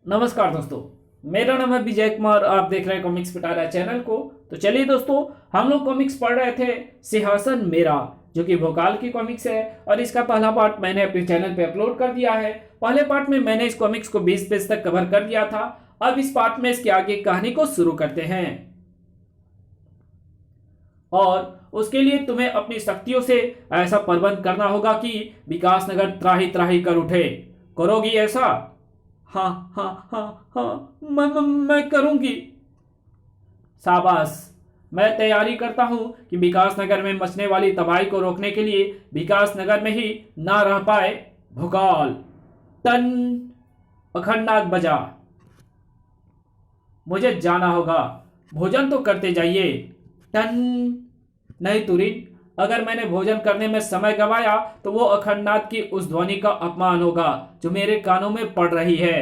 नमस्कार दोस्तों। मेरा नाम है विजय कुमार। आप देख रहे हैं कॉमिक्स पिटारा चैनल को। तो चलिए दोस्तों, हम लोग कॉमिक्स पढ़ रहे थे सिंहासन मेरा, जो कि भोकाल की कॉमिक्स है। और इसका पहला पार्ट मैंने अपने चैनल पे अपलोड कर दिया है। पहले पार्ट में मैंने इस कॉमिक्स को 20 पेज तक कवर कर दिया था। अब इस पार्ट में इसके आगे कहानी को शुरू करते हैं, और उसके लिए तुम्हें अपनी शक्तियों से ऐसा प्रबंध करना होगा कि विकास नगर त्राही त्राही कर उठे। करोगी ऐसा? हाँ हाँ हाँ हाँ, मैं करूंगी। शाबाश। मैं तैयारी करता हूं कि विकास नगर में मचने वाली तबाही को रोकने के लिए विकास नगर में ही ना रह पाए भोकाल। टन। अखंडनाथ बजा। मुझे जाना होगा। भोजन तो करते जाइए। टन। नहीं तुरिन, अगर मैंने भोजन करने में समय गवाया तो वो अखंडनाथ की उस ध्वनि का अपमान होगा जो मेरे कानों में पड़ रही है,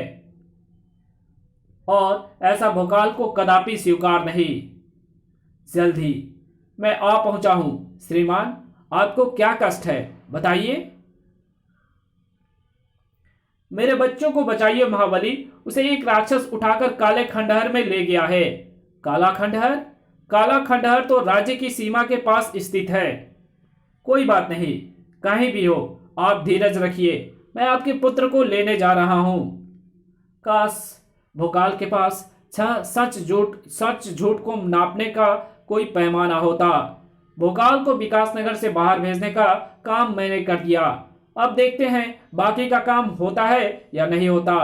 और ऐसा भोकाल को कदापि स्वीकार नहीं। जल्द ही मैं आ पहुंचा हूं। श्रीमान, आपको क्या कष्ट है, बताइए। मेरे बच्चों को बचाइए महाबली। उसे एक राक्षस उठाकर काले खंडहर में ले गया है। काला खंडहर? काला खंडहर तो राज्य की सीमा के पास स्थित है। कोई बात नहीं, कहीं भी हो, आप धीरज रखिए। मैं आपके पुत्र को लेने जा रहा हूं। काश भोकाल के पास सच झूठ को नापने का कोई पैमाना होता। भोकाल को विकास नगर से बाहर भेजने का काम मैंने कर दिया। अब देखते हैं बाकी का काम होता है या नहीं होता।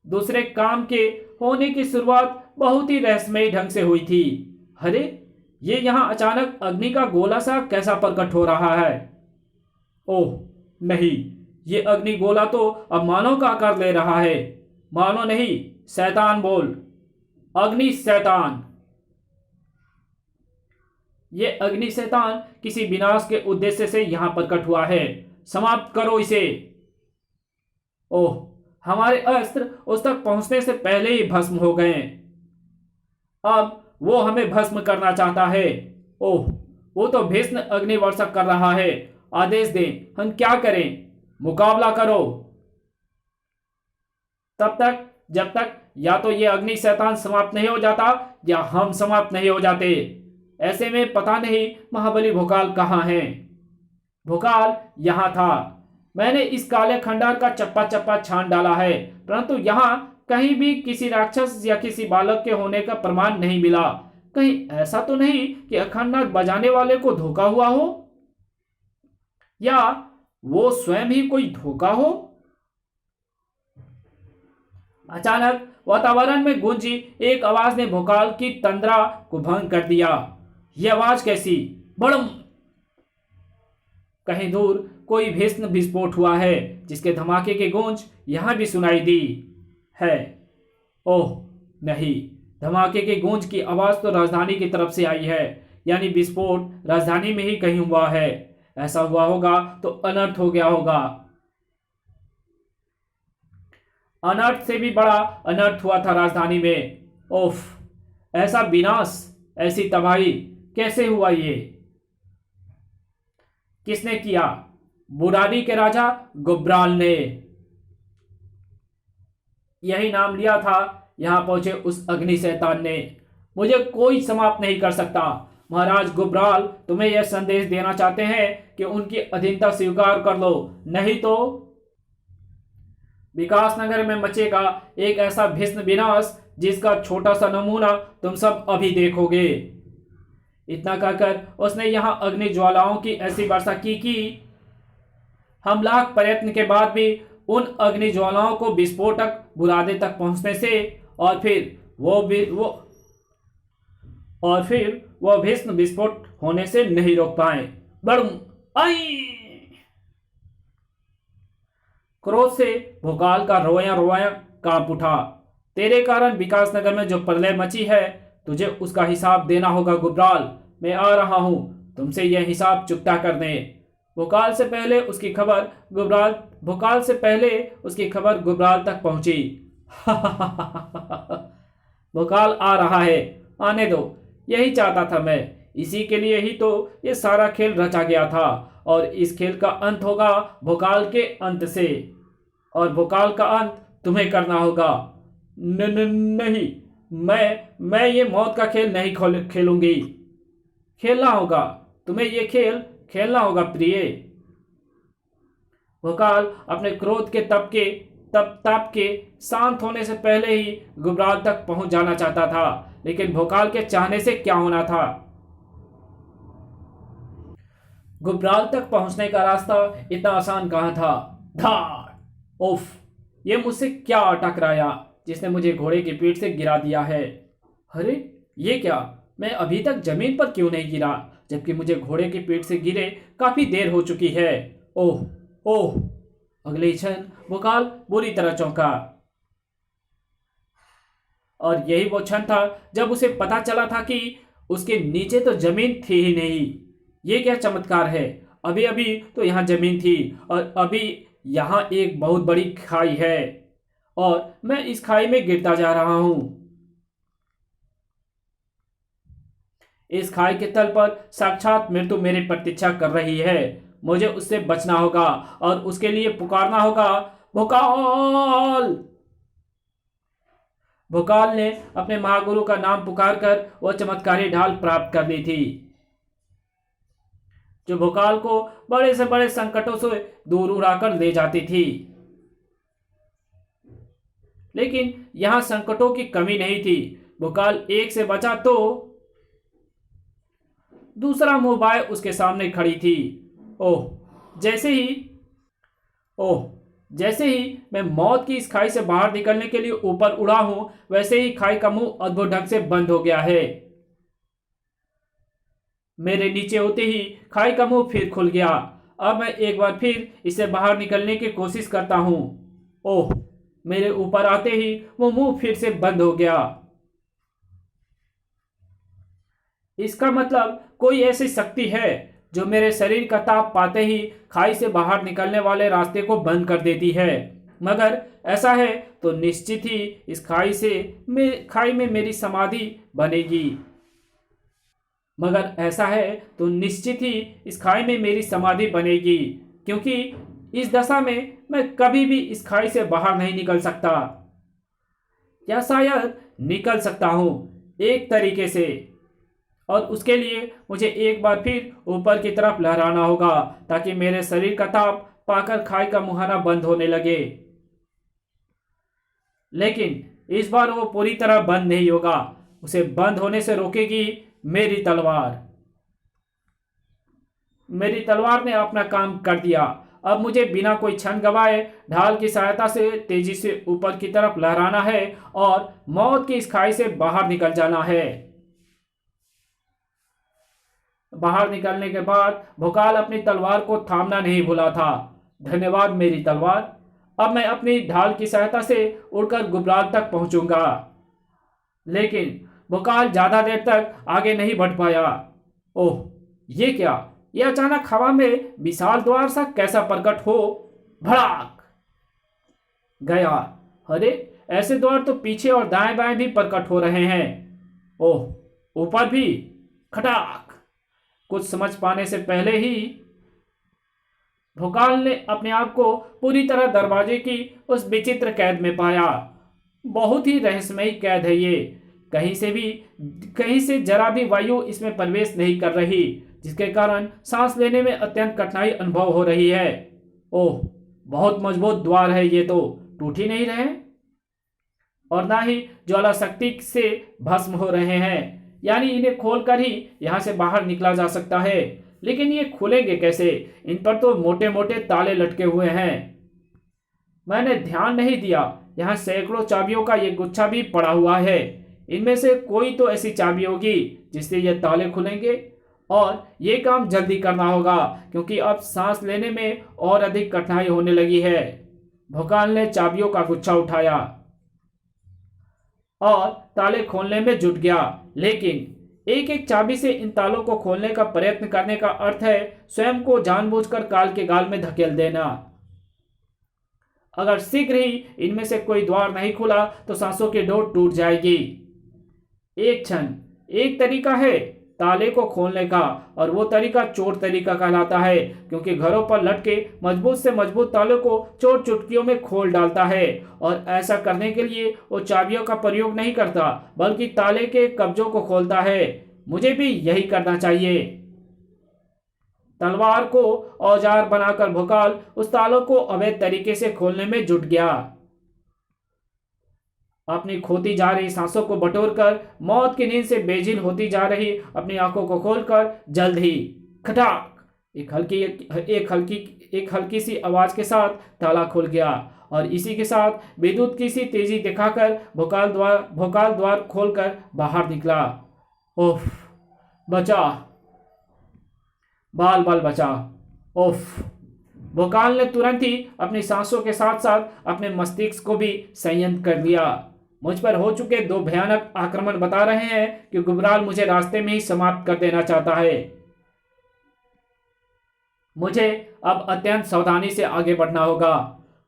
दूसरे काम के होने की शुरुआत बहुत ही रहस्यमयी ढंग से हुई थी। अरे, ये यहां अचानक अग्नि का गोला सा कैसा प्रकट हो रहा है? ओह नहीं, ये अग्नि गोला तो अब मानव का आकार ले रहा है। मानव नहीं, शैतान बोल। अग्नि शैतान। ये अग्नि शैतान किसी विनाश के उद्देश्य से यहां प्रकट हुआ है। समाप्त करो इसे। ओह, हमारे अस्त्र उस तक पहुंचने से पहले ही भस्म हो गए। अब वो हमें भस्म करना चाहता है। ओह, वो तो भीषण अग्नि वर्षा कर रहा है। आदेश दें, हम क्या करें? मुकाबला करो। तब तक जब तक या तो ये अग्नि शैतान समाप्त नहीं हो जाता या हम समाप्त नहीं हो जाते। ऐसे में पता नहीं महाबली भोकाल कहाँ है। भोकाल यहां था। मैंने इस काले खंडहर का चप्पा चप्पा छान डाला है, परंतु यहां कहीं भी किसी राक्षस या किसी बालक के होने का प्रमाण नहीं मिला। कहीं ऐसा तो नहीं कि अखंडनाथ बजाने वाले को धोखा हुआ हो, या वो स्वयं ही कोई धोखा हो। अचानक वातावरण में गूंजी एक आवाज ने भोकाल की तंद्रा को भंग कर दिया। यह आवाज कैसी? बड़म। कहीं दूर कोई भीषण विस्फोट हुआ है, जिसके धमाके की गूंज यहां भी सुनाई दी है। ओह नहीं, धमाके की गूंज की आवाज तो राजधानी की तरफ से आई है, यानी विस्फोट राजधानी में ही कहीं हुआ है। ऐसा हुआ होगा तो अनर्थ हो गया होगा। अनर्थ से भी बड़ा अनर्थ हुआ था राजधानी में। ओफ, ऐसा विनाश, ऐसी तबाही कैसे हुआ? ये किसने किया? बुराड़ी के राजा गुब्राल ने। यही नाम लिया था यहां पहुंचे उस अग्नि शैतान ने। मुझे कोई समाप्त नहीं कर सकता। महाराज गुब्राल तुम्हें यह संदेश देना चाहते हैं कि उनकी अधीनता स्वीकार कर लो, नहीं तो विकास नगर में मचेगा एक ऐसा भीषण विनाश जिसका छोटा सा नमूना तुम सब अभी देखोगे। इतना कहकर उसने यहां अग्नि ज्वालाओं की ऐसी वर्षा की कि हम लाख प्रयत्न के बाद भी उन अग्नि ज्वालाओं को विस्फोटक बुरादे तक पहुंचने से और फिर वो भीषण विस्फोट होने से नहीं रोक पाए। बड़म। आई। क्रोध से भोकाल का रोया रोया कांप उठा। तेरे कारण विकास नगर में जो प्रलय मची है, तुझे उसका हिसाब देना होगा गुब्राल। मैं आ रहा हूं तुमसे यह हिसाब चुकता करने। भोकाल से पहले उसकी खबर गुब्राल तक पहुंची। भोकाल आ रहा है, आने दो। यही चाहता था मैं। इसी के लिए ही तो ये सारा खेल रचा गया था, और इस खेल का अंत होगा भोकाल के अंत से। और भोकाल का अंत तुम्हें करना होगा। नहीं, मैं ये मौत का खेल नहीं खेलूंगी। खेलना होगा, तुम्हें ये खेल खेलना होगा प्रिय। भोकाल अपने क्रोध के ताप के शांत होने से पहले ही गुबराल तक पहुंच जाना चाहता था, लेकिन भोकाल के चाहने से क्या होना था। गुबराल तक पहुंचने का रास्ता इतना आसान कहां था। धाड़! उफ! ये मुझसे क्या टकराया जिसने मुझे घोड़े की पीठ से गिरा दिया है। अरे ये क्या, मैं अभी तक जमीन पर क्यों नहीं गिरा, जबकि मुझे घोड़े की पीठ से गिरे काफी देर हो चुकी है। ओह ओह! अगले ही क्षण भोकाल बुरी तरह चौंका। और यही वो क्षण था जब उसे पता चला था कि उसके नीचे तो जमीन थी ही नहीं। ये क्या चमत्कार है, अभी अभी तो यहां जमीन थी और अभी यहां एक बहुत बड़ी खाई है और मैं इस खाई में गिरता जा रहा हूं। इस खाई के तल पर साक्षात मृत्यु मेरी प्रतीक्षा कर रही है। मुझे उससे बचना होगा और उसके लिए पुकारना होगा, भोकाल! भोकाल ने अपने महागुरु का नाम पुकारकर वह चमत्कारी ढाल प्राप्त कर ली थी जो भोकाल को बड़े से बड़े संकटों से दूर उड़ाकर ले जाती थी। लेकिन यहां संकटों की कमी नहीं थी। भोकाल एक से बचा तो दूसरा मुंहबाय उसके सामने खड़ी थी। ओह जैसे ही मैं मौत की इस खाई से बाहर निकलने के लिए ऊपर उड़ा हूं, वैसे ही खाई का मुंह अद्भुत ढंग से बंद हो गया है। मेरे नीचे होते ही खाई का मुंह फिर खुल गया। अब मैं एक बार फिर इससे बाहर निकलने की कोशिश करता हूं। ओह! मेरे ऊपर आते ही वो मुंह फिर से बंद हो गया। इसका मतलब कोई ऐसी शक्ति है जो मेरे शरीर का ताप पाते ही खाई से बाहर निकलने वाले रास्ते को बंद कर देती है। मगर ऐसा है तो निश्चित ही इस खाई में मेरी समाधि बनेगी। क्योंकि इस दशा में मैं कभी भी इस खाई से बाहर नहीं निकल सकता, या शायद निकल सकता हूं एक तरीके से, और उसके लिए मुझे एक बार फिर ऊपर की तरफ लहराना होगा ताकि मेरे शरीर का ताप पाकर खाई का मुहाना बंद होने लगे। लेकिन इस बार वो पूरी तरह बंद नहीं होगा, उसे बंद होने से रोकेगी मेरी तलवार। मेरी तलवार ने अपना काम कर दिया। अब मुझे बिना कोई क्षण गवाए ढाल की सहायता से तेजी से ऊपर की तरफ लहराना है और मौत की इस खाई से बाहर निकल जाना है। बाहर निकलने के बाद भोकाल अपनी तलवार को थामना नहीं भूला था। धन्यवाद मेरी तलवार, अब मैं अपनी ढाल की सहायता से उड़कर गुबराल तक पहुंचूंगा। लेकिन भोकाल ज्यादा देर तक आगे नहीं बढ़ पाया। ओह ये क्या, यह अचानक हवा में विशाल द्वार सा कैसा प्रकट हो भड़ाक गया। अरे ऐसे द्वार तो पीछे और दाएं बाएं भी प्रकट हो रहे हैं। ओह ऊपर भी खटाक। कुछ समझ पाने से पहले ही भोकाल ने अपने आप को पूरी तरह दरवाजे की उस विचित्र कैद में पाया। बहुत ही रहस्यमयी कैद है ये। कहीं से जरा भी वायु इसमें प्रवेश नहीं कर रही, जिसके कारण सांस लेने में अत्यंत कठिनाई अनुभव हो रही है। ओह बहुत मजबूत द्वार है ये, तो टूट ही नहीं रहे और ना ही ज्वाला शक्ति से भस्म हो रहे हैं, यानी इन्हें खोलकर ही यहां से बाहर निकला जा सकता है। लेकिन ये खुलेंगे कैसे, इन पर तो मोटे मोटे ताले लटके हुए हैं। मैंने ध्यान नहीं दिया, यहाँ सैकड़ों चाबियों का ये गुच्छा भी पड़ा हुआ है। इनमें से कोई तो ऐसी चाबी होगी जिससे ये ताले खुलेंगे, और ये काम जल्दी करना होगा क्योंकि अब सांस लेने में और अधिक कठिनाई होने लगी है। भोकाल ने चाबियों का गुच्छा उठाया और ताले खोलने में जुट गया, लेकिन एक एक चाबी से इन तालों को खोलने का प्रयत्न करने का अर्थ है स्वयं को जानबूझकर काल के गाल में धकेल देना। अगर शीघ्र ही इनमें से कोई द्वार नहीं खुला तो सांसों की डोर टूट जाएगी। एक क्षण, एक तरीका है ताले को खोलने का, और वो तरीका चोर तरीका कहलाता है, क्योंकि घरों पर लटके मजबूत से मजबूत ताले को चोर चुटकियों में खोल डालता है। और ऐसा करने के लिए वो चाबियों का प्रयोग नहीं करता, बल्कि ताले के कब्जों को खोलता है। मुझे भी यही करना चाहिए। तलवार को औजार बनाकर भोकाल उस तालों को अवैध तरीके से खोलने में जुट गया। अपनी खोती जा रही सांसों को बटोरकर, मौत की नींद से बेझिल होती जा रही अपनी आंखों को खोलकर, जल्द ही खटाक एक हल्की सी आवाज के साथ ताला खुल गया, और इसी के साथ विद्युत की सी तेजी दिखाकर भोकाल द्वार खोलकर बाहर निकला। ओफ, बचा, बाल बाल बचा। ओफ। भोकाल ने तुरंत ही अपनी सांसों के साथ साथ अपने मस्तिष्क को भी संयत कर लिया। मुझ पर हो चुके 2 भयानक आक्रमण बता रहे हैं कि गुबराल मुझे रास्ते में ही समाप्त कर देना चाहता है। मुझे अब अत्यंत सावधानी से आगे बढ़ना होगा।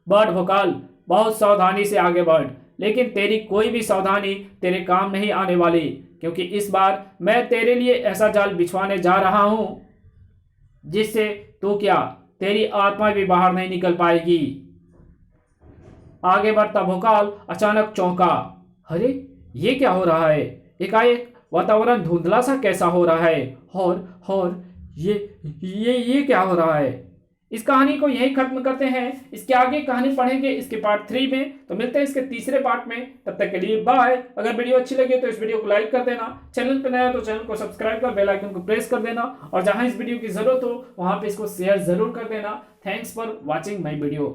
बढ़ भोकाल, बहुत सावधानी से आगे बढ़, लेकिन तेरी कोई भी सावधानी तेरे काम नहीं आने वाली, क्योंकि इस बार मैं तेरे लिए ऐसा जाल बिछवाने जा रहा हूं जिससे तू क्या, तेरी आत्मा भी बाहर नहीं निकल पाएगी। आगे बढ़ता भोकाल अचानक चौंका। अरे, ये क्या हो रहा है? एकाएक वातावरण धुंधला सा कैसा हो रहा है, और ये क्या हो रहा है? इस कहानी को यही खत्म करते हैं। इसके आगे कहानी पढ़ेंगे इसके पार्ट 3 में। तो मिलते हैं इसके तीसरे पार्ट में। तब तक के लिए बाय। अगर वीडियो अच्छी लगे तो इस वीडियो को लाइक कर देना, चैनल पर नया तो चैनल को सब्सक्राइब कर बेल आइकन को प्रेस कर देना, और जहां इस वीडियो की जरूरत हो वहां पे इसको शेयर जरूर कर देना। Thanks for watching my video.